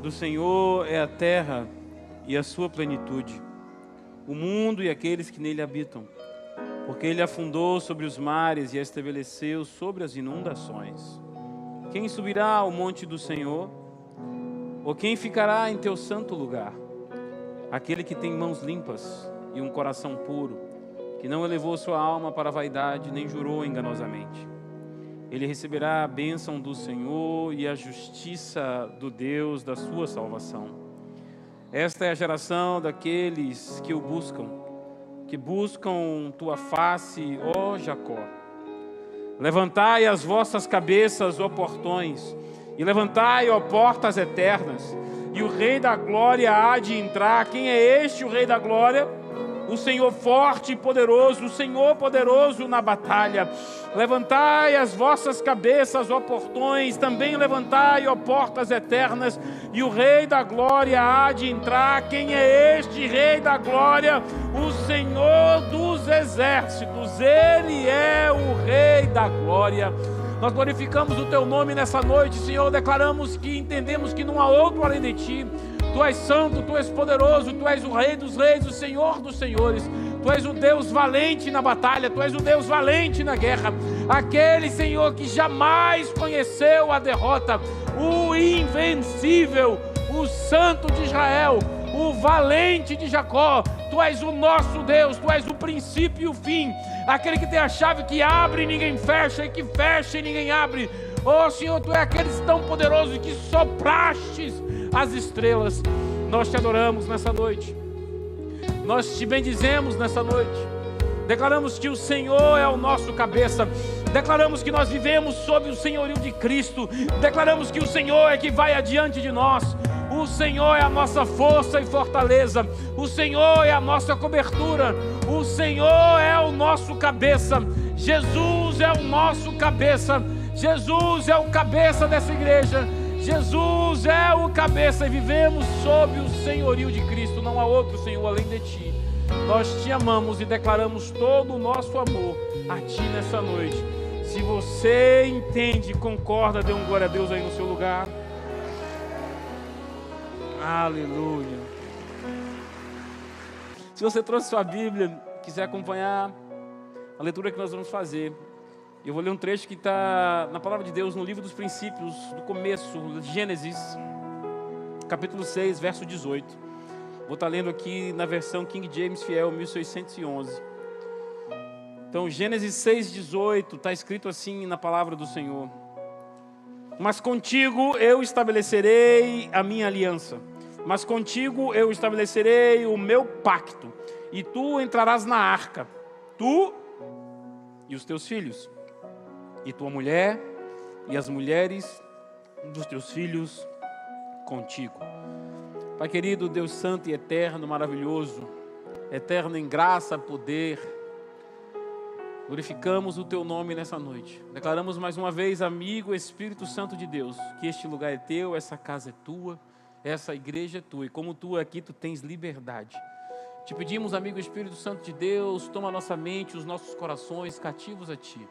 Do Senhor é a terra e a sua plenitude, o mundo e aqueles que nele habitam. Porque ele afundou sobre os mares e a estabeleceu sobre as inundações. Quem subirá ao monte do Senhor? Ou quem ficará em teu santo lugar? Aquele que tem mãos limpas e um coração puro, que não elevou sua alma para a vaidade, nem jurou enganosamente. Ele receberá a bênção do Senhor e a justiça do Deus da sua salvação. Esta é a geração daqueles que o buscam, que buscam tua face, ó Jacó. Levantai as vossas cabeças, ó portões, e levantai, ó portas eternas, e o Rei da Glória há de entrar. Quem é este, o Rei da Glória? O Senhor forte e poderoso, o Senhor poderoso na batalha. Levantai as vossas cabeças, ó portões, também levantai, ó portas eternas, e o Rei da Glória há de entrar. Quem é este Rei da Glória? O Senhor dos exércitos, Ele é o Rei da Glória. Nós glorificamos o Teu nome nessa noite, Senhor. Declaramos que entendemos que não há outro além de Ti. Tu és santo, Tu és poderoso, Tu és o Rei dos reis, o Senhor dos senhores. Tu és o Deus valente na batalha, Tu és o Deus valente na guerra. Aquele, Senhor, que jamais conheceu a derrota. O invencível, o santo de Israel, o valente de Jacó. Tu és o nosso Deus, Tu és o princípio e o fim. Aquele que tem a chave que abre e ninguém fecha, e que fecha e ninguém abre. Oh Senhor, Tu é aquele tão poderoso que soprastes as estrelas. Nós Te adoramos nessa noite. Nós Te bendizemos nessa noite. Declaramos que o Senhor é o nosso cabeça. Declaramos que nós vivemos sob o senhorio de Cristo. Declaramos que o Senhor é que vai adiante de nós. O Senhor é a nossa força e fortaleza. O Senhor é a nossa cobertura. O Senhor é o nosso cabeça. Jesus é o nosso cabeça. Jesus é o cabeça dessa igreja. Jesus é o cabeça e vivemos sob o senhorio de Cristo. Não há outro Senhor além de Ti. Nós Te amamos e declaramos todo o nosso amor a Ti nessa noite. Se você entende, concorda, dê um glória a Deus aí no seu lugar. Aleluia. Se você trouxe sua Bíblia, quiser acompanhar a leitura que nós vamos fazer, eu vou ler um trecho que está na Palavra de Deus, no livro dos Princípios, do começo, de Gênesis, capítulo 6, verso 18. Vou estar lendo aqui na versão King James Fiel, 1611. Então, Gênesis 6, 18, está escrito assim na Palavra do Senhor. Mas contigo eu estabelecerei a minha aliança. Mas contigo eu estabelecerei o meu pacto. E tu entrarás na arca, tu e os teus filhos, e tua mulher, e as mulheres dos teus filhos contigo. Pai querido, Deus santo e eterno, maravilhoso, eterno em graça, poder, glorificamos o Teu nome nessa noite. Declaramos mais uma vez, amigo Espírito Santo de Deus, que este lugar é Teu, essa casa é Tua, essa igreja é Tua, e como Tu aqui, Tu tens liberdade. Te pedimos, amigo Espírito Santo de Deus, toma a nossa mente, os nossos corações cativos a Ti,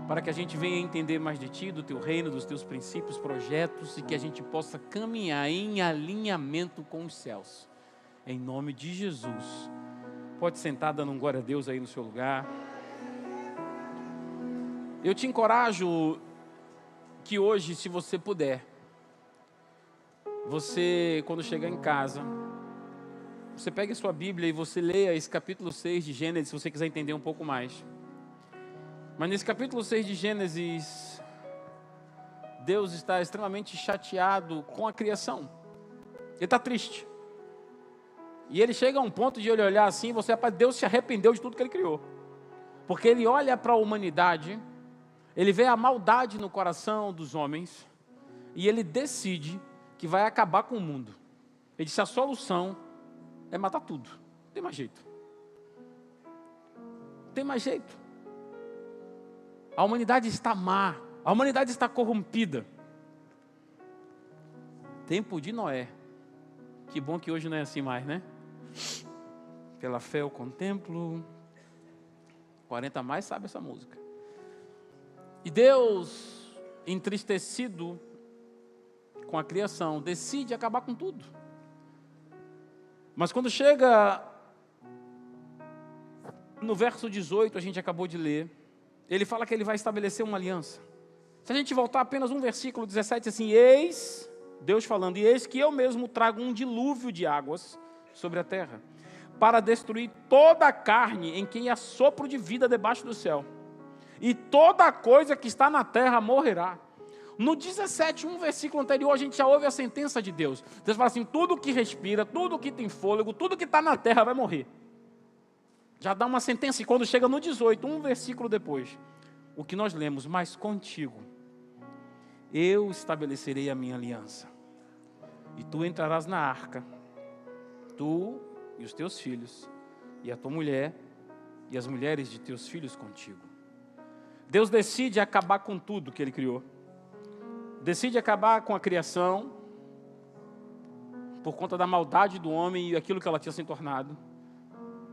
para que a gente venha entender mais de Ti, do Teu reino, dos Teus princípios, projetos, e que a gente possa caminhar em alinhamento com os céus. Em nome de Jesus. Pode sentar dando um glória a Deus aí no seu lugar. Eu te encorajo que hoje, se você puder, você, quando chegar em casa, você pegue a sua Bíblia e você leia esse capítulo 6 de Gênesis, se você quiser entender um pouco mais. Mas nesse capítulo 6 de Gênesis, Deus está extremamente chateado com a criação. Ele está triste. E ele chega a um ponto de ele olhar assim, rapaz, Deus se arrependeu de tudo que Ele criou. Porque Ele olha para a humanidade, Ele vê a maldade no coração dos homens, e Ele decide que vai acabar com o mundo. Ele disse, a solução é matar tudo. Não tem mais jeito. Não tem mais jeito. A humanidade está má. A humanidade está corrompida. Tempo de Noé. Que bom que hoje não é assim mais, né? Pela fé eu contemplo. 40 mais sabe essa música. E Deus, entristecido com a criação, decide acabar com tudo. Mas quando chega no verso 18, a gente acabou de ler, ele fala que ele vai estabelecer uma aliança. Se a gente voltar apenas um versículo 17, assim, eis, Deus falando, e eis que eu mesmo trago um dilúvio de águas sobre a terra, para destruir toda a carne em quem há sopro de vida debaixo do céu. E toda coisa que está na terra morrerá. No 17, um versículo anterior, a gente já ouve a sentença de Deus. Deus fala assim, tudo que respira, tudo que tem fôlego, tudo que está na terra vai morrer. Já dá uma sentença, e quando chega no 18, um versículo depois, o que nós lemos, mas contigo eu estabelecerei a minha aliança. E tu entrarás na arca, tu e os teus filhos, e a tua mulher, e as mulheres de teus filhos contigo. Deus decide acabar com tudo que Ele criou. Decide acabar com a criação, por conta da maldade do homem e aquilo que ela tinha se tornado.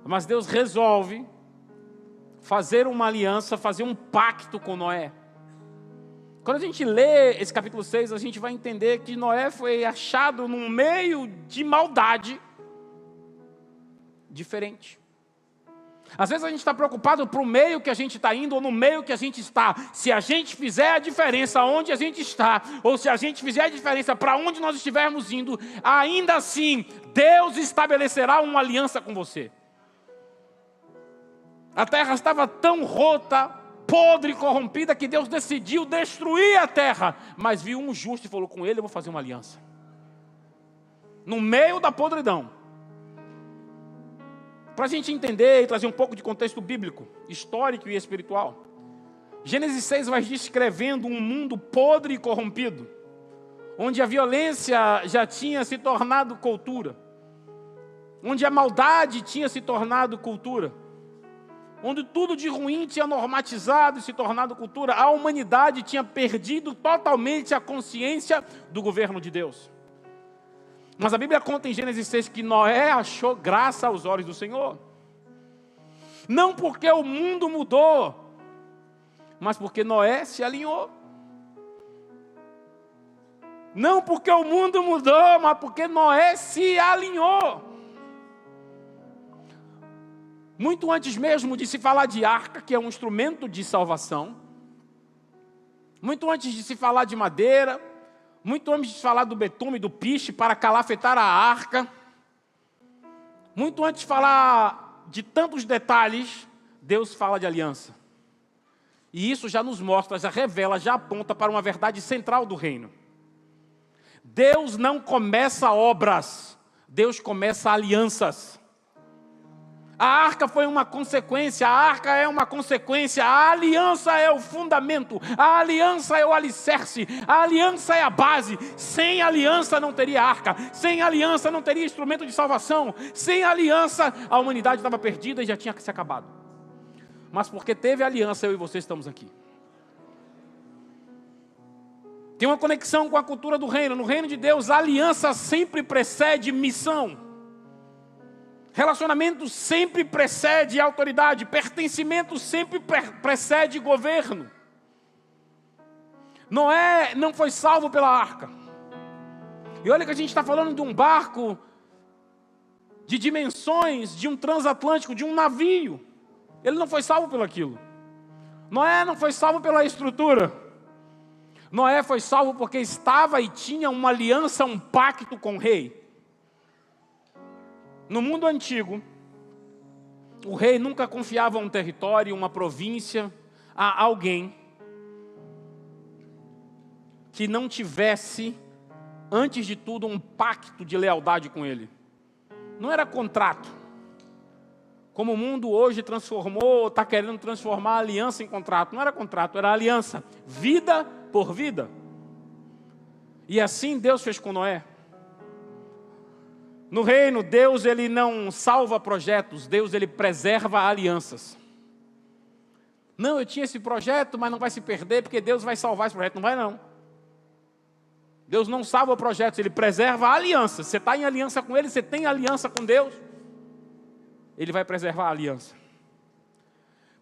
Mas Deus resolve fazer uma aliança, fazer um pacto com Noé. Quando a gente lê esse capítulo 6, a gente vai entender que Noé foi achado num meio de maldade diferente. Às vezes a gente está preocupado para o meio que a gente está indo ou no meio que a gente está. Se a gente fizer a diferença onde a gente está, ou se a gente fizer a diferença para onde nós estivermos indo, ainda assim, Deus estabelecerá uma aliança com você. A terra estava tão rota, podre e corrompida que Deus decidiu destruir a terra. Mas viu um justo e falou, com ele eu vou fazer uma aliança. No meio da podridão. Para a gente entender e trazer um pouco de contexto bíblico, histórico e espiritual. Gênesis 6 vai descrevendo um mundo podre e corrompido, onde a violência já tinha se tornado cultura, onde a maldade tinha se tornado cultura, onde tudo de ruim tinha normatizado e se tornado cultura. A humanidade tinha perdido totalmente a consciência do governo de Deus. Mas a Bíblia conta em Gênesis 6 que Noé achou graça aos olhos do Senhor. Não porque o mundo mudou, mas porque Noé se alinhou. Não porque o mundo mudou, mas porque Noé se alinhou. Muito antes mesmo de se falar de arca, que é um instrumento de salvação, muito antes de se falar de madeira, muito antes de falar do betume, do piche para calafetar a arca, muito antes de falar de tantos detalhes, Deus fala de aliança. E isso já nos mostra, já revela, já aponta para uma verdade central do reino. Deus não começa obras, Deus começa alianças. A arca foi uma consequência, a arca é uma consequência, a aliança é o fundamento, a aliança é o alicerce, a aliança é a base. Sem aliança não teria arca, sem aliança não teria instrumento de salvação, sem aliança a humanidade estava perdida e já tinha se acabado. Mas porque teve aliança, eu e você estamos aqui. Tem uma conexão com a cultura do reino. No reino de Deus, a aliança sempre precede missão. Relacionamento sempre precede autoridade. Pertencimento sempre precede governo. Noé não foi salvo pela arca. E olha que a gente está falando de um barco de dimensões, de um transatlântico, de um navio. Ele não foi salvo pelo aquilo. Noé não foi salvo pela estrutura. Noé foi salvo porque estava e tinha uma aliança, um pacto com o rei. No mundo antigo, o rei nunca confiava um território, uma província, a alguém que não tivesse, antes de tudo, um pacto de lealdade com ele. Não era contrato. Como o mundo hoje transformou, está querendo transformar a aliança em contrato. Não era contrato, era aliança. Vida por vida. E assim Deus fez com Noé. No reino, Deus ele não salva projetos, Deus ele preserva alianças. Não, eu tinha esse projeto, mas não vai se perder, porque Deus vai salvar esse projeto. Não vai não. Deus não salva projetos, Ele preserva alianças. Você está em aliança com Ele, você tem aliança com Deus, Ele vai preservar a aliança.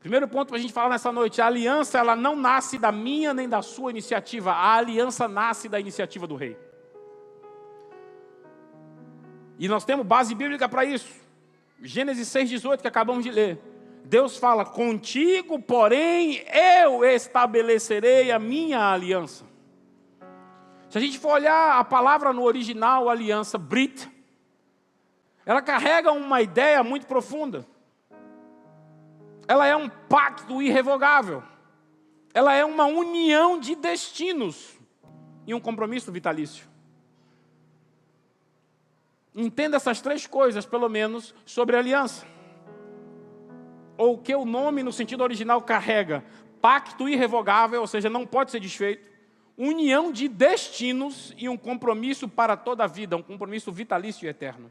Primeiro ponto para a gente falar nessa noite, a aliança ela não nasce da minha nem da sua iniciativa, a aliança nasce da iniciativa do rei. E nós temos base bíblica para isso. Gênesis 6,18 que acabamos de ler. Deus fala, contigo, porém, eu estabelecerei a minha aliança. Se a gente for olhar a palavra no original, aliança, Brit, ela carrega uma ideia muito profunda. Ela é um pacto irrevogável. Ela é uma união de destinos e um compromisso vitalício. Entenda essas três coisas, pelo menos, sobre a aliança. Ou o que o nome, no sentido original, carrega. Pacto irrevogável, ou seja, não pode ser desfeito. União de destinos e um compromisso para toda a vida, um compromisso vitalício e eterno.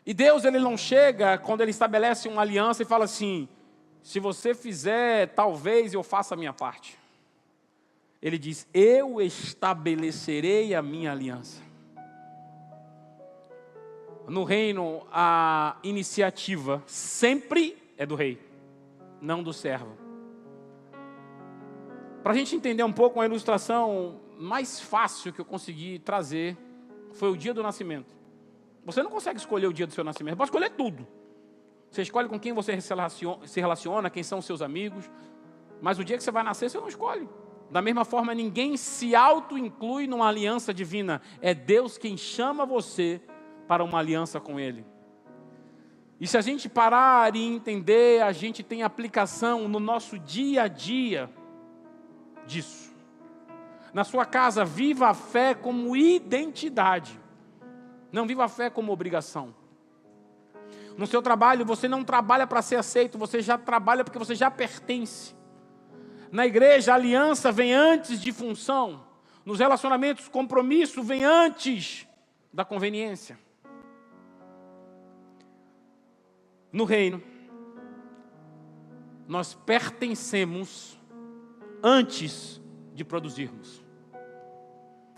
E Deus, Ele não chega quando Ele estabelece uma aliança e fala assim, se você fizer, talvez eu faça a minha parte. Ele diz, eu estabelecerei a minha aliança. No reino, a iniciativa sempre é do rei, não do servo. Para a gente entender um pouco, uma ilustração mais fácil que eu consegui trazer foi o dia do nascimento. Você não consegue escolher o dia do seu nascimento, você pode escolher tudo. Você escolhe com quem você se relaciona, quem são os seus amigos, mas o dia que você vai nascer, você não escolhe. Da mesma forma, ninguém se auto-inclui numa aliança divina. É Deus quem chama você para uma aliança com Ele. E se a gente parar e entender, a gente tem aplicação no nosso dia a dia disso. Na sua casa, viva a fé como identidade. Não viva a fé como obrigação. No seu trabalho, você não trabalha para ser aceito, você já trabalha porque você já pertence. Na igreja, a aliança vem antes de função. Nos relacionamentos, compromisso vem antes da conveniência. No reino, nós pertencemos antes de produzirmos.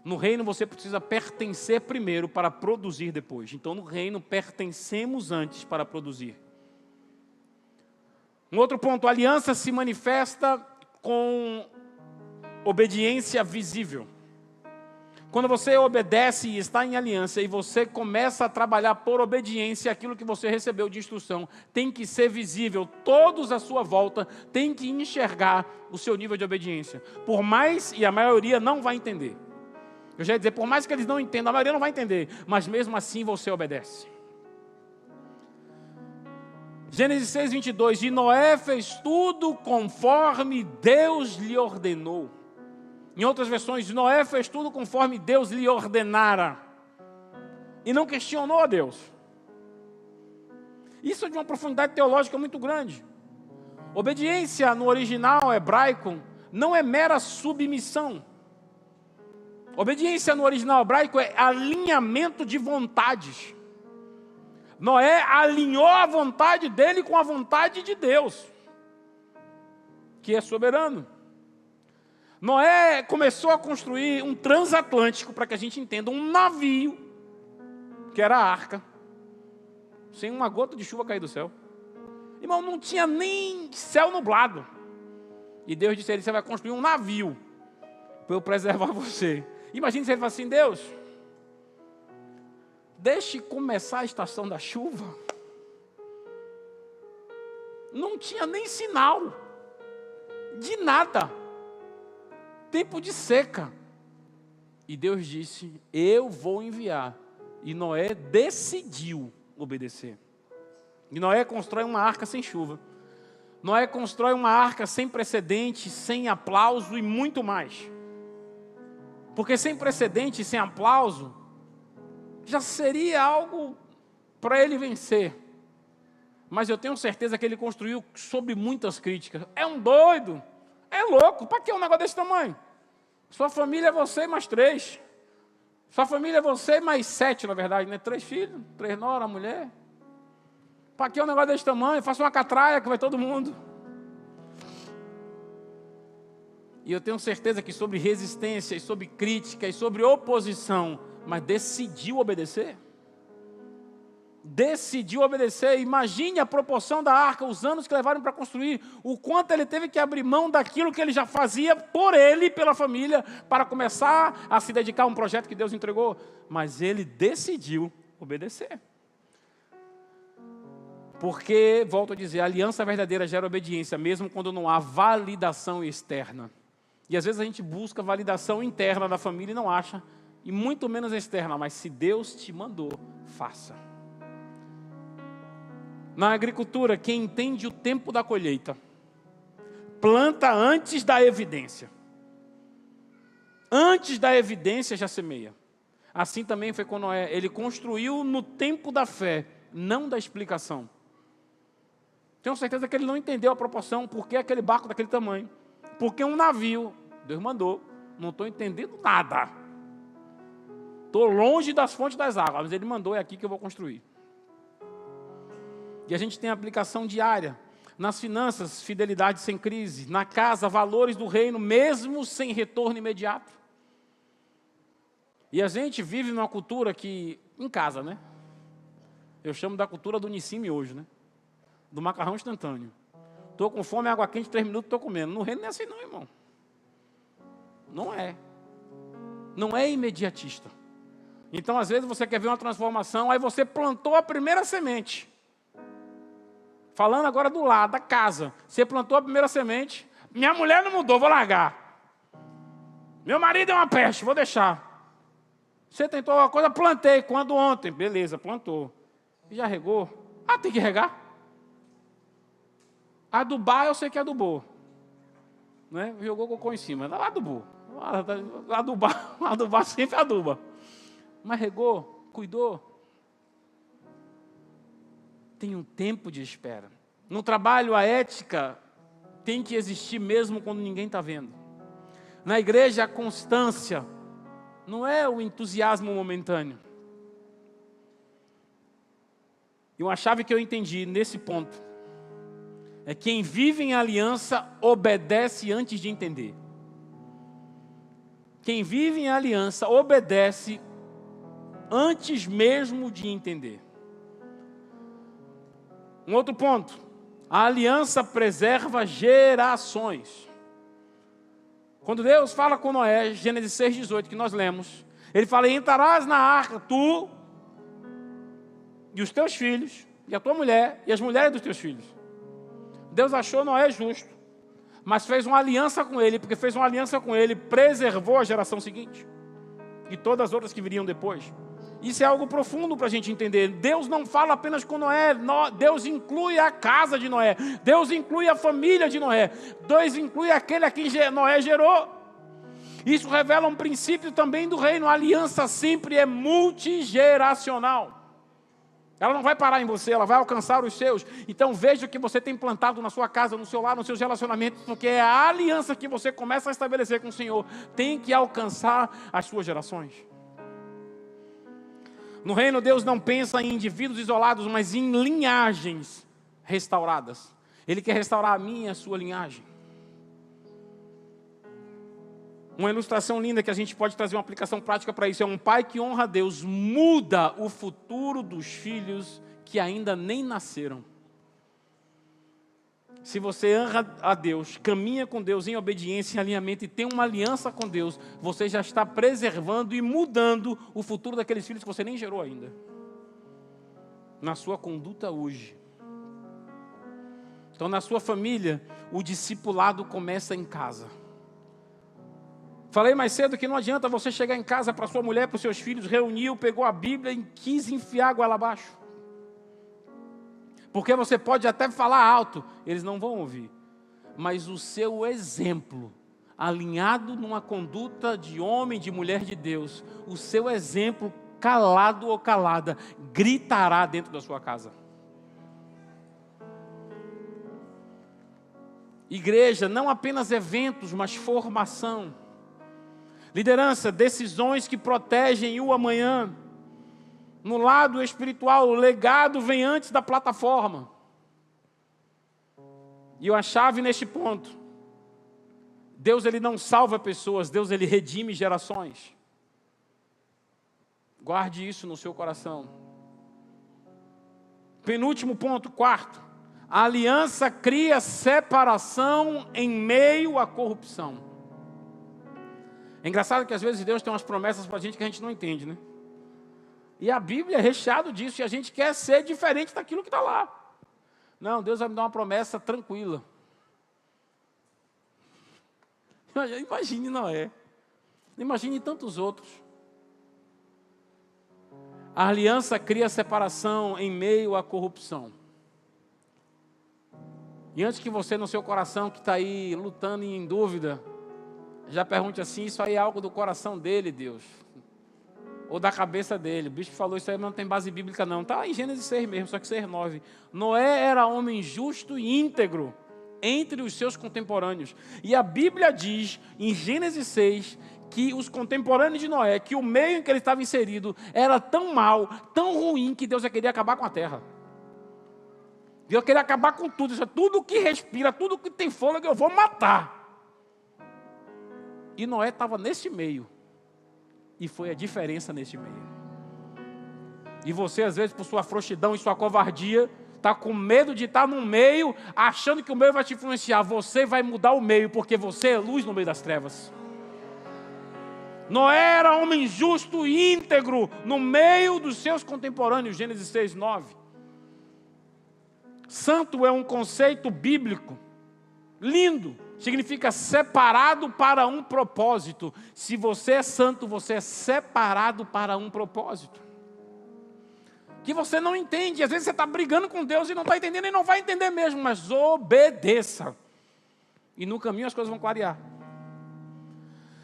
No reino você precisa pertencer primeiro para produzir depois. Então no reino pertencemos antes para produzir. Um outro ponto, a aliança se manifesta com obediência visível. Quando você obedece e está em aliança e você começa a trabalhar por obediência, aquilo que você recebeu de instrução tem que ser visível. Todos à sua volta têm que enxergar o seu nível de obediência. Por mais, e a maioria não vai entender. Eu já ia dizer, por mais que eles não entendam, a maioria não vai entender. Mas mesmo assim você obedece. Gênesis 6:22, e Noé fez tudo conforme Deus lhe ordenou. Em outras versões, Noé fez tudo conforme Deus lhe ordenara. E não questionou a Deus. Isso é de uma profundidade teológica muito grande. Obediência no original hebraico não é mera submissão. Obediência no original hebraico é alinhamento de vontades. Noé alinhou a vontade dele com a vontade de Deus, que é soberano. Noé começou a construir um transatlântico, para que a gente entenda, um navio, que era a arca, sem uma gota de chuva cair do céu. Irmão, não tinha nem céu nublado. E Deus disse a ele, você vai construir um navio, para eu preservar você. Imagina se ele fala assim, Deus, deixe começar a estação da chuva. Não tinha nem sinal de nada. Tempo de seca. E Deus disse, eu vou enviar. E Noé decidiu obedecer. E Noé constrói uma arca sem chuva. Noé constrói uma arca sem precedente, sem aplauso e muito mais. Porque sem precedente e sem aplauso, já seria algo para ele vencer. Mas eu tenho certeza que ele construiu sob muitas críticas. É um doido. É louco, para que um negócio desse tamanho? Sua família é você mais 3. Sua família é você mais 7, na verdade, né? 3 filhos, 3 noras, mulher. Para que um negócio desse tamanho? Faça uma catraia que vai todo mundo. E eu tenho certeza que sobre resistência, e sobre crítica, e sobre oposição, mas decidiu obedecer. decidiu obedecer. Imagine a proporção da arca, os anos que levaram para construir, o quanto ele teve que abrir mão daquilo que ele já fazia por ele e pela família, para começar a se dedicar a um projeto que Deus entregou. Mas ele decidiu obedecer. Porque, volto a dizer, a aliança verdadeira gera obediência, mesmo quando não há validação externa. E às vezes a gente busca validação interna da família e não acha, e muito menos externa, mas se Deus te mandou, faça. Na agricultura, quem entende o tempo da colheita, planta antes da evidência. Antes da evidência já semeia. Assim também foi com Noé. Ele construiu no tempo da fé, não da explicação. Tenho certeza que ele não entendeu a proporção, por que aquele barco daquele tamanho. Porque um navio, Deus mandou, não estou entendendo nada. Estou longe das fontes das águas, mas ele mandou, é aqui que eu vou construir. E a gente tem aplicação diária. Nas finanças, fidelidade sem crise. Na casa, valores do reino, mesmo sem retorno imediato. E a gente vive numa cultura que, em casa, né? Eu chamo da cultura do Nissime hoje, né? Do macarrão instantâneo. Estou com fome, água quente, 3 minutos, estou comendo. No reino não é assim não, irmão. Não é. Não é imediatista. Então, às vezes, você quer ver uma transformação, aí você plantou a primeira semente. Falando agora do lado, da casa. Você plantou a primeira semente. Minha mulher não mudou, vou largar. Meu marido é uma peste, vou deixar. Você tentou alguma coisa, plantei. Quando ontem? Beleza, plantou. E já regou? Ah, tem que regar? Adubar, eu sei que adubou. Né? Jogou cocô em cima. Adubou. Adubar sempre aduba. Mas regou, cuidou. Tem um tempo de espera. No trabalho, a ética tem que existir mesmo quando ninguém está vendo. Na igreja, a constância não é o entusiasmo momentâneo. E uma chave que eu entendi nesse ponto é que quem vive em aliança obedece antes de entender. Quem vive em aliança obedece antes mesmo de entender. Um outro ponto, a aliança preserva gerações. Quando Deus fala com Noé, Gênesis 6,18, que nós lemos, ele fala: entrarás na arca, tu e os teus filhos, e a tua mulher, e as mulheres dos teus filhos. Deus achou Noé justo, mas fez uma aliança com ele, porque fez uma aliança com ele, preservou a geração seguinte, e todas as outras que viriam depois. Isso é algo profundo para a gente entender. Deus não fala apenas com Noé, Deus inclui a casa de Noé, Deus inclui a família de Noé, Deus inclui aquele a quem Noé gerou. Isso revela um princípio também do reino. A aliança sempre é multigeracional. Ela não vai parar em você, ela vai alcançar os seus. Então veja o que você tem plantado na sua casa, no seu lar, nos seus relacionamentos, porque é a aliança que você começa a estabelecer com o Senhor, tem que alcançar as suas gerações. No reino, Deus não pensa em indivíduos isolados, mas em linhagens restauradas. Ele quer restaurar a minha e a sua linhagem. Uma ilustração linda que a gente pode trazer uma aplicação prática para isso é um pai que honra a Deus, muda o futuro dos filhos que ainda nem nasceram. Se você honra a Deus, caminha com Deus em obediência, em alinhamento e tem uma aliança com Deus, você já está preservando e mudando o futuro daqueles filhos que você nem gerou ainda. Na sua conduta hoje. Então, na sua família, o discipulado começa em casa. Falei mais cedo que não adianta você chegar em casa para sua mulher, para os seus filhos, reuniu, pegou a Bíblia e quis enfiar a goela abaixo. Porque você pode até falar alto, eles não vão ouvir. Mas o seu exemplo, alinhado numa conduta de homem, de mulher de Deus, o seu exemplo, calado ou calada, gritará dentro da sua casa. Igreja, não apenas eventos, mas formação. Liderança, decisões que protegem o amanhã. No lado espiritual, o legado vem antes da plataforma. E a chave neste ponto, Deus ele não salva pessoas, Deus ele redime gerações. Guarde isso no seu coração. Penúltimo ponto, quarto. A aliança cria separação em meio à corrupção. É engraçado que às vezes Deus tem umas promessas para a gente que a gente não entende, né? E a Bíblia é recheada disso, e a gente quer ser diferente daquilo que está lá. Não, Deus vai me dar uma promessa tranquila. Imagine Noé. Imagine tantos outros. A aliança cria separação em meio à corrupção. E antes que você, no seu coração, que está aí lutando e em dúvida, já pergunte assim: isso aí é algo do coração dele, Deus? Ou da cabeça dele? O bicho falou isso aí, mas não tem base bíblica não. Está em Gênesis 6 mesmo, só que 6:9. Noé era homem justo e íntegro entre os seus contemporâneos. E a Bíblia diz, em Gênesis 6, que os contemporâneos de Noé, que o meio em que ele estava inserido era tão mau, tão ruim, que Deus já queria acabar com a terra. Deus queria acabar com tudo. Isso, tudo que respira, tudo que tem fôlego, eu vou matar. E Noé estava nesse meio. E foi a diferença nesse meio. E você, às vezes, por sua frouxidão e sua covardia, está com medo de estar no meio, achando que o meio vai te influenciar. Você vai mudar o meio, porque você é luz no meio das trevas. Noé era homem justo e íntegro no meio dos seus contemporâneos. Gênesis 6:9. Santo é um conceito bíblico lindo. Significa separado para um propósito. Se você é santo, você é separado para um propósito. Que você não entende. Às vezes você está brigando com Deus e não está entendendo, e não vai entender mesmo. Mas obedeça. E no caminho as coisas vão clarear.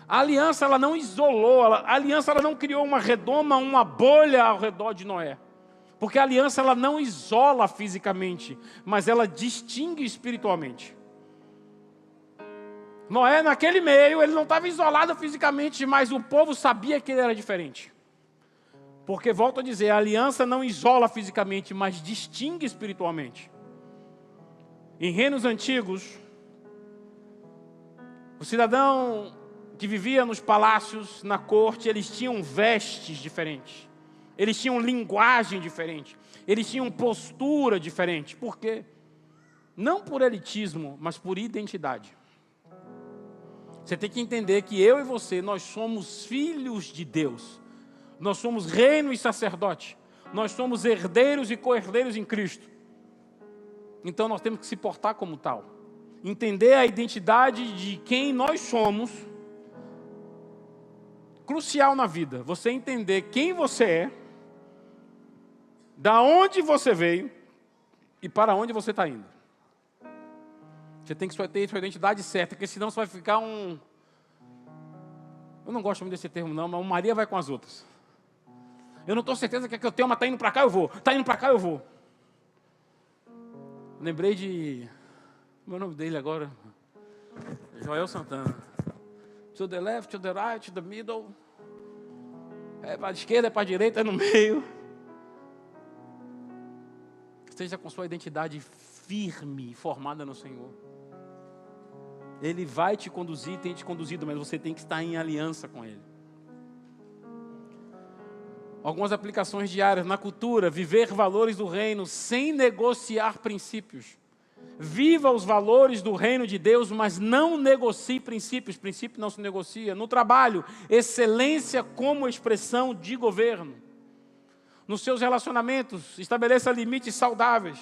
A aliança, ela não isolou. A aliança, ela não criou uma redoma, uma bolha ao redor de Noé. Porque a aliança, ela não isola fisicamente, mas ela distingue espiritualmente. Noé, naquele meio, ele não estava isolado fisicamente, mas o povo sabia que ele era diferente. Porque, volto a dizer, a aliança não isola fisicamente, mas distingue espiritualmente. Em reinos antigos, o cidadão que vivia nos palácios, na corte, eles tinham vestes diferentes. Eles tinham linguagem diferente. Eles tinham postura diferente. Por quê? Não por elitismo, mas por identidade. Você tem que entender que eu e você, nós somos filhos de Deus. Nós somos reino e sacerdote. Nós somos herdeiros e co-herdeiros em Cristo. Então nós temos que se portar como tal. Entender a identidade de quem nós somos. Crucial na vida. Você entender quem você é, da onde você veio e para onde você está indo. Você tem que ter sua identidade certa, porque senão você vai ficar um... Eu não gosto muito desse termo não, mas Maria vai com as outras. Eu não estou certeza que é que eu tenho, mas está indo para cá, eu vou. Está indo para cá, eu vou. Lembrei de... Meu nome dele agora? Joel Santana. To the left, to the right, to the middle. É para a esquerda, é para a direita, é no meio. Esteja com sua identidade firme, formada no Senhor. Ele vai te conduzir, tem te conduzido, mas você tem que estar em aliança com Ele. Algumas aplicações diárias na cultura: viver valores do reino sem negociar princípios. Viva os valores do reino de Deus, mas não negocie princípios. Princípio não se negocia. No trabalho, excelência como expressão de governo. Nos seus relacionamentos, estabeleça limites saudáveis.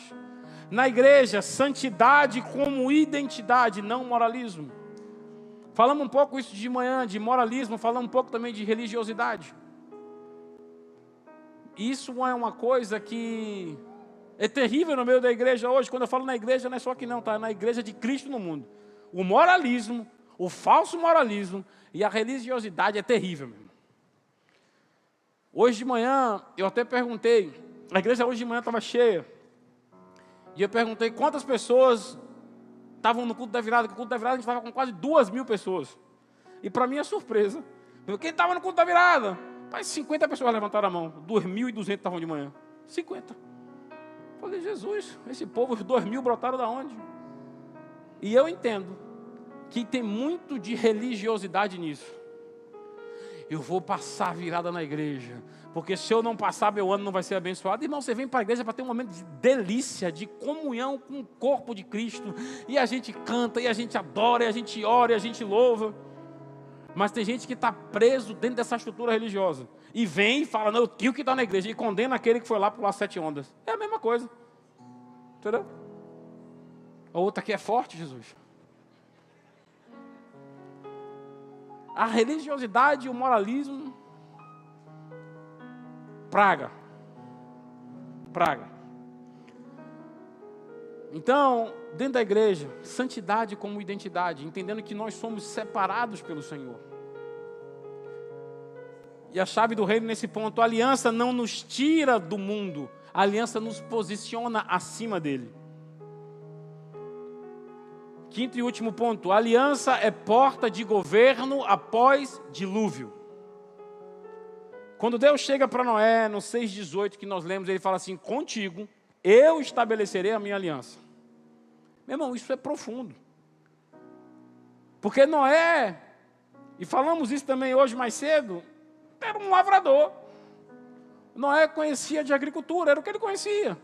Na igreja, santidade como identidade, não moralismo. Falamos um pouco isso de manhã, de moralismo, falamos um pouco também de religiosidade. Isso é uma coisa que é terrível no meio da igreja hoje. Quando eu falo na igreja, não é só aqui não, tá? É na igreja de Cristo no mundo. O moralismo, o falso moralismo e a religiosidade é terrível, meu irmão. Hoje de manhã, eu até perguntei, a igreja hoje de manhã estava cheia, e eu perguntei quantas pessoas estavam no culto da virada, que o culto da virada a gente estava com quase 2.000 pessoas. E para minha surpresa, quem estava no culto da virada? 50 pessoas levantaram a mão, 2.200 estavam de manhã. 50. Falei, Jesus, esse povo, os 2.000 brotaram da onde? E eu entendo que tem muito de religiosidade nisso. eu vou passar virada na igreja, porque se eu não passar, meu ano não vai ser abençoado. Irmão, você vem para a igreja para ter um momento de delícia, de comunhão com o corpo de Cristo, e a gente canta, e a gente adora, e a gente ora, e a gente louva. Mas tem gente que está preso dentro dessa estrutura religiosa, e vem e fala, não, eu tenho que estar na igreja, e condena aquele que foi lá pular 7 ondas. É a mesma coisa, entendeu? A outra aqui é forte, Jesus. A religiosidade e o moralismo, praga. Então, dentro da igreja, santidade como identidade, entendendo que nós somos separados pelo Senhor. E a chave do reino nesse ponto, a aliança não nos tira do mundo, a aliança nos posiciona acima dele. Quinto e último ponto, a aliança é porta de governo após dilúvio. Quando Deus chega para Noé, no 6,18 que nós lemos, ele fala assim, contigo eu estabelecerei a minha aliança. Meu irmão, isso é profundo. Porque Noé, e falamos isso também hoje mais cedo, era um lavrador. Noé conhecia de agricultura, era o que ele conhecia.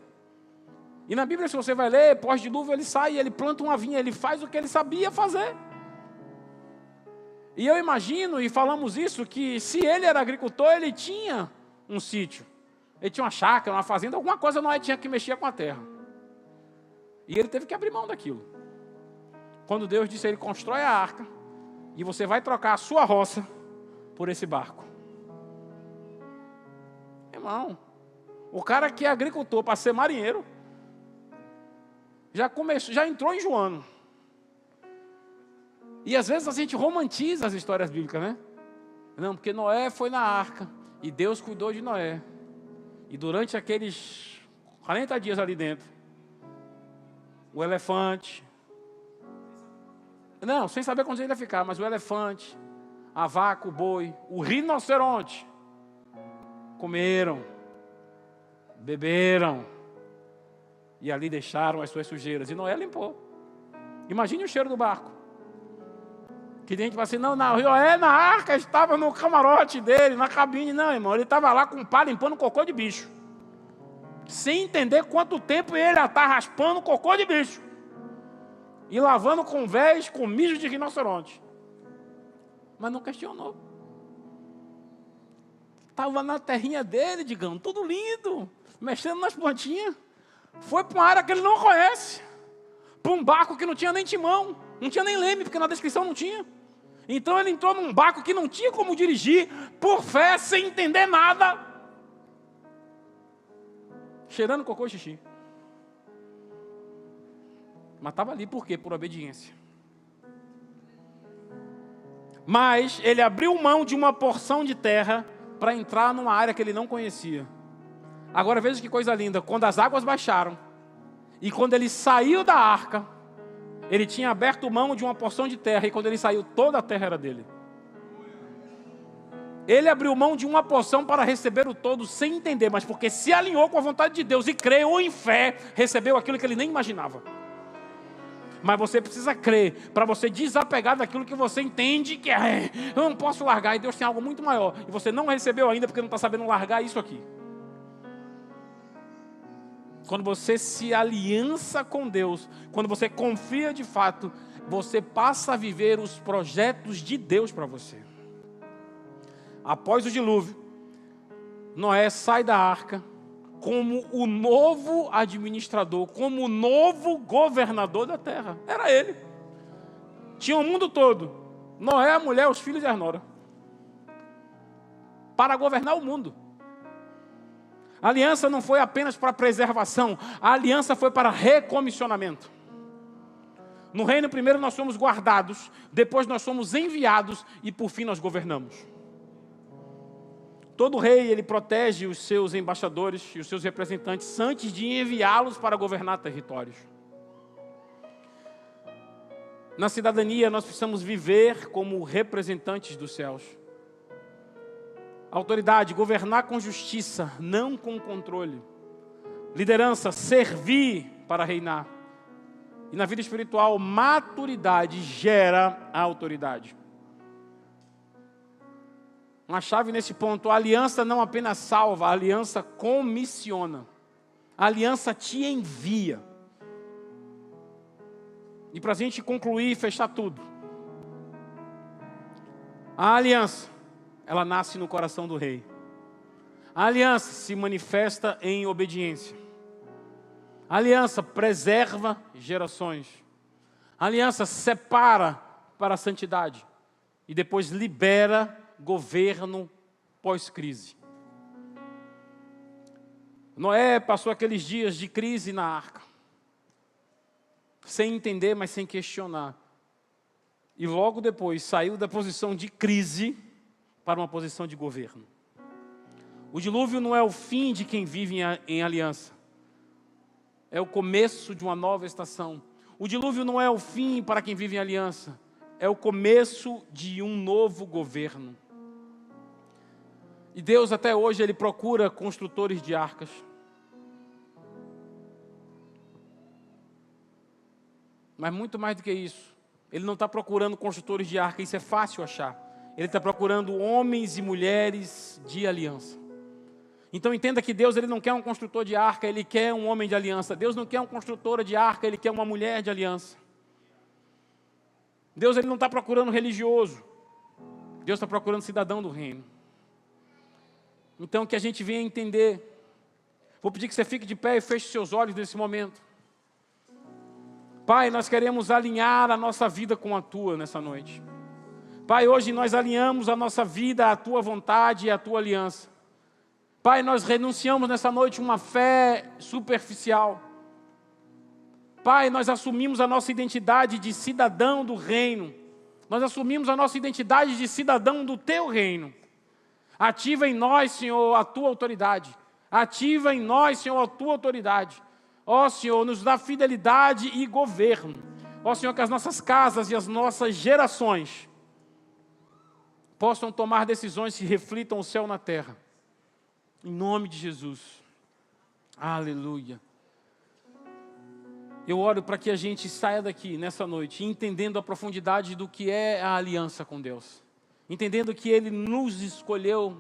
E na Bíblia, se você vai ler, pós-dilúvio ele sai, ele planta uma vinha, ele faz o que ele sabia fazer. E eu imagino, e falamos isso, que se ele era agricultor, ele tinha um sítio. Ele tinha uma chácara, uma fazenda, alguma coisa Noé tinha que mexer com a terra. E ele teve que abrir mão daquilo. Quando Deus disse a ele, constrói a arca, e você vai trocar a sua roça por esse barco. Irmão, o cara que é agricultor para ser marinheiro, já entrou enjoando. E às vezes a gente romantiza as histórias bíblicas, né? Não, porque Noé foi na arca, e Deus cuidou de Noé. E durante aqueles 40 dias ali dentro, o elefante, não, sem saber quando ele ia ficar, mas o elefante, a vaca, o boi, o rinoceronte, comeram, beberam, e ali deixaram as suas sujeiras. E Noé limpou. Imagine o cheiro do barco. Que a gente vai assim, não, Noé na arca estava no camarote dele, na cabine. Não, irmão, ele estava lá com um pá limpando cocô de bicho. Sem entender quanto tempo ele ia estar raspando cocô de bicho. E lavando com véis, com mijo de rinoceronte. Mas não questionou. Estava na terrinha dele, digamos, tudo lindo, mexendo nas plantinhas. Foi para uma área que ele não conhece. Para um barco que não tinha nem timão, não tinha nem leme, porque na descrição não tinha. Então ele entrou num barco que não tinha como dirigir, por fé, sem entender nada. Cheirando cocô e xixi. Mas estava ali por quê? Por obediência. Mas ele abriu mão de uma porção de terra para entrar numa área que ele não conhecia. Agora veja que coisa linda, quando as águas baixaram, e quando ele saiu da arca, ele tinha aberto mão de uma porção de terra, e quando ele saiu, toda a terra era dele. Ele abriu mão de uma porção para receber o todo sem entender, mas porque se alinhou com a vontade de Deus e creu em fé, recebeu aquilo que ele nem imaginava. Mas você precisa crer, para você desapegar daquilo que você entende que eu não posso largar, e Deus tem algo muito maior, e você não recebeu ainda porque não está sabendo largar isso aqui. Quando você se aliança com Deus, quando você confia de fato, você passa a viver os projetos de Deus para você. Após o dilúvio, Noé sai da arca como o novo administrador, como o novo governador da terra. Era ele. Tinha o mundo todo. Noé, a mulher, os filhos e a nora. Para governar o mundo. A aliança não foi apenas para preservação, a aliança foi para recomissionamento. No reino, primeiro nós somos guardados, depois nós somos enviados e por fim nós governamos. Todo rei, ele protege os seus embaixadores e os seus representantes antes de enviá-los para governar territórios. Na cidadania, nós precisamos viver como representantes dos céus. Autoridade, governar com justiça, não com controle. Liderança, servir para reinar. E na vida espiritual, maturidade gera a autoridade. uma chave nesse ponto. A aliança não apenas salva, a aliança comissiona. A aliança te envia. E para a gente concluir e fechar tudo. A aliança, ela nasce no coração do rei. A aliança se manifesta em obediência. A aliança preserva gerações. A aliança separa para a santidade. E depois libera governo pós-crise. Noé passou aqueles dias de crise na arca. Sem entender, mas sem questionar. E logo depois saiu da posição de crise para uma posição de governo. O dilúvio não é o fim de quem vive em aliança. É o começo de uma nova estação. O dilúvio não é o fim para quem vive em aliança. É o começo de um novo governo. E Deus até hoje Ele procura construtores de arcas. Mas muito mais do que isso. Ele não está procurando construtores de arca, isso é fácil achar. Ele está procurando homens e mulheres de aliança. Então entenda que Deus ele não quer um construtor de arca, Ele quer um homem de aliança. Deus não quer uma construtora de arca, Ele quer uma mulher de aliança. Deus ele não está procurando religioso. Deus está procurando cidadão do reino. Então que a gente venha entender. Vou pedir que você fique de pé e feche seus olhos nesse momento. Pai, nós queremos alinhar a nossa vida com a Tua nessa noite. Pai, hoje nós alinhamos a nossa vida à Tua vontade e à Tua aliança. Pai, nós renunciamos nessa noite uma fé superficial. Pai, nós assumimos a nossa identidade de cidadão do reino. Nós assumimos a nossa identidade de cidadão do Teu reino. Ativa em nós, Senhor, a Tua autoridade. Ativa em nós, Senhor, a Tua autoridade. Ó Senhor, nos dá fidelidade e governo. Ó Senhor, que as nossas casas e as nossas gerações possam tomar decisões que reflitam o céu na terra. Em nome de Jesus. Aleluia. Eu oro para que a gente saia daqui nessa noite entendendo a profundidade do que é a aliança com Deus. Entendendo que Ele nos escolheu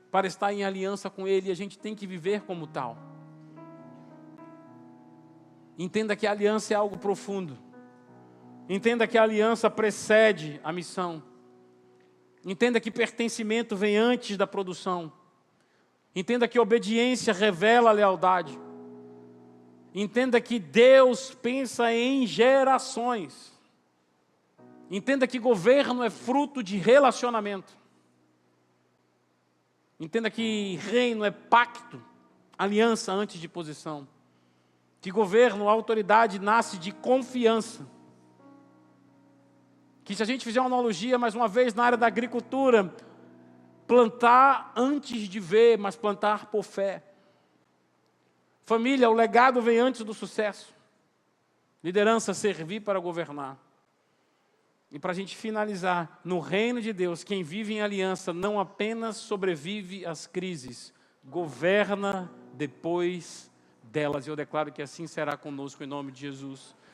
para estar em aliança com Ele e a gente tem que viver como tal. Entenda que a aliança é algo profundo. Entenda que a aliança precede a missão. Entenda que pertencimento vem antes da produção. Entenda que obediência revela a lealdade. Entenda que Deus pensa em gerações. Entenda que governo é fruto de relacionamento. Entenda que reino é pacto, aliança antes de posição. Que governo, autoridade nasce de confiança. Que se a gente fizer uma analogia, mais uma vez, na área da agricultura, plantar antes de ver, mas plantar por fé. Família, o legado vem antes do sucesso. Liderança, servir para governar. E para a gente finalizar, no reino de Deus, quem vive em aliança não apenas sobrevive às crises, governa depois delas. E eu declaro que assim será conosco em nome de Jesus.